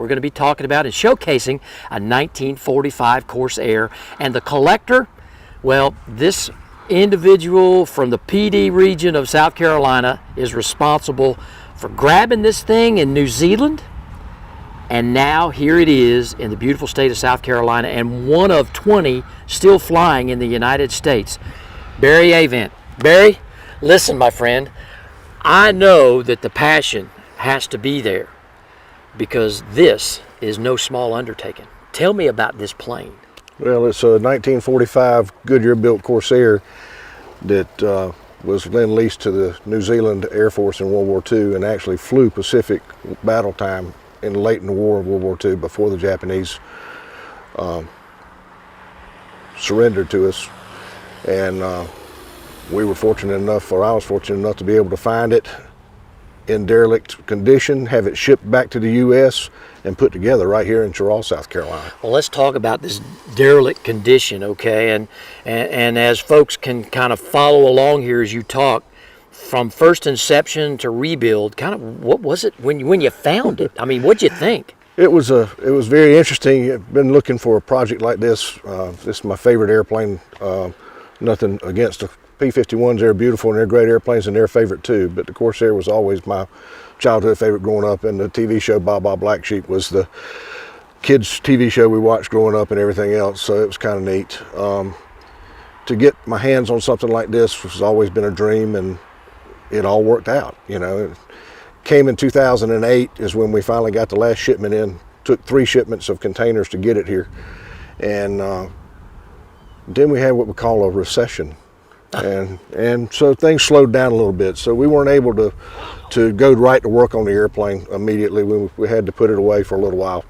We're going to be talking about and showcasing a 1945 Corsair. And the collector, well, this individual from the PD region of South Carolina is responsible for grabbing this thing in New Zealand. And now here it is in the beautiful state of South Carolina, and one of 20 still flying in the United States. Barry Avent. Barry, listen, my friend, I know that the passion has to be there, because this is no small undertaking. Tell me about this plane. Well, it's a 1945 Goodyear-built Corsair that was then leased to the New Zealand Air Force in World War II, and actually flew Pacific battle time late in the war of World War II before the Japanese surrendered to us. And we were fortunate enough, or I was fortunate enough, to be able to find it in derelict condition, have it shipped back to the U.S. and put together right here in Cheraw, South Carolina. Well, let's talk about this derelict condition, okay? And as folks can kind of follow along here as you talk, from first inception to rebuild, kind of what was it when you found it? I mean, what'd you think? It was very interesting. I've been looking for a project like this. This is my favorite airplane. Nothing against the P-51s, they're beautiful and they're great airplanes and they're a favorite too, but the Corsair was always my childhood favorite growing up, and the TV show Baa Baa Black Sheep was the kids TV show we watched growing up and everything else, so it was kind of neat. To get my hands on something like this has always been a dream, and it all worked out. You know, it came in 2008 is when we finally got the last shipment in. Took 3 shipments of containers to get it here, and then we had what we call a recession. And so things slowed down a little bit, so we weren't able to go right to work on the airplane immediately. We had to put it away for a little while,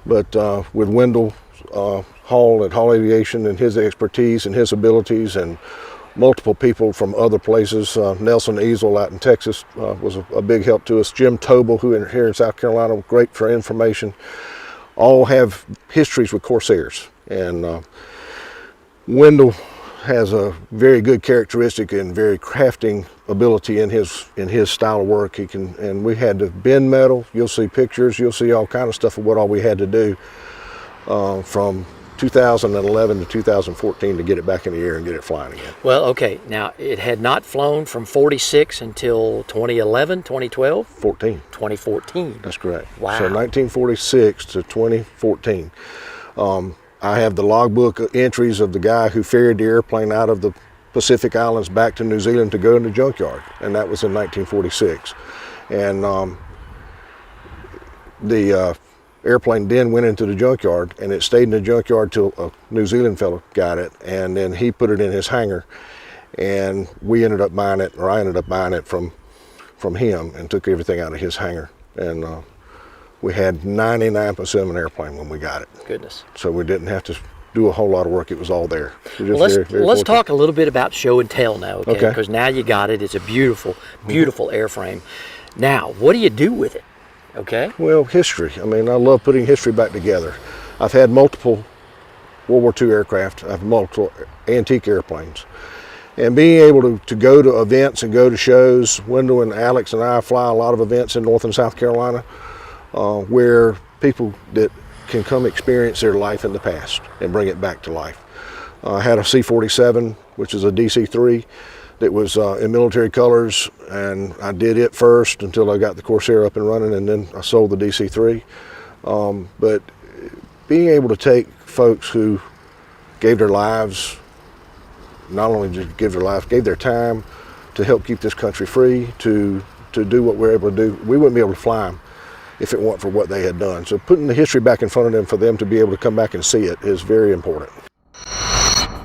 but with Wendell Hall at Hall Aviation and his expertise and his abilities, and multiple people from other places, Nelson Easel out in Texas was a big help to us. Jim Tobel, who here in South Carolina, great for information, all have histories with Corsairs. And Wendell has a very good characteristic and very crafting ability in his style of work. He can, and we had to bend metal. You'll see pictures. You'll see all kind of stuff of what all we had to do from 2011 to 2014 to get it back in the air and get it flying again. Well, okay. Now, it had not flown from 46 until 2011, 2012? 2014. That's correct. Wow. So 1946 to 2014. I have the logbook entries of the guy who ferried the airplane out of the Pacific Islands back to New Zealand to go in the junkyard, and that was in 1946. And the airplane then went into the junkyard, and it stayed in the junkyard till a New Zealand fellow got it, and then he put it in his hangar, and we ended up buying it, or I ended up buying it from him, and took everything out of his hangar. And we had 99% of an airplane when we got it. Goodness. So we didn't have to do a whole lot of work. It was all there. Well, let's talk a little bit about show and tell now, okay? Because now you got it. It's a beautiful, beautiful airframe. Now, what do you do with it, okay? Well, history. I mean, I love putting history back together. I've had multiple World War II aircraft. I have multiple antique airplanes. And being able to go to events and go to shows, Wendell and Alex and I fly a lot of events in North and South Carolina, where people that can come experience their life in the past and bring it back to life. I had a C-47, which is a DC-3, that was in military colors, and I did it first until I got the Corsair up and running, and then I sold the DC-3. But being able to take folks who gave their lives, not only just give their lives, gave their time to help keep this country free, to do what we're able to do, we wouldn't be able to fly them if it weren't for what they had done. So putting the history back in front of them for them to be able to come back and see it is very important.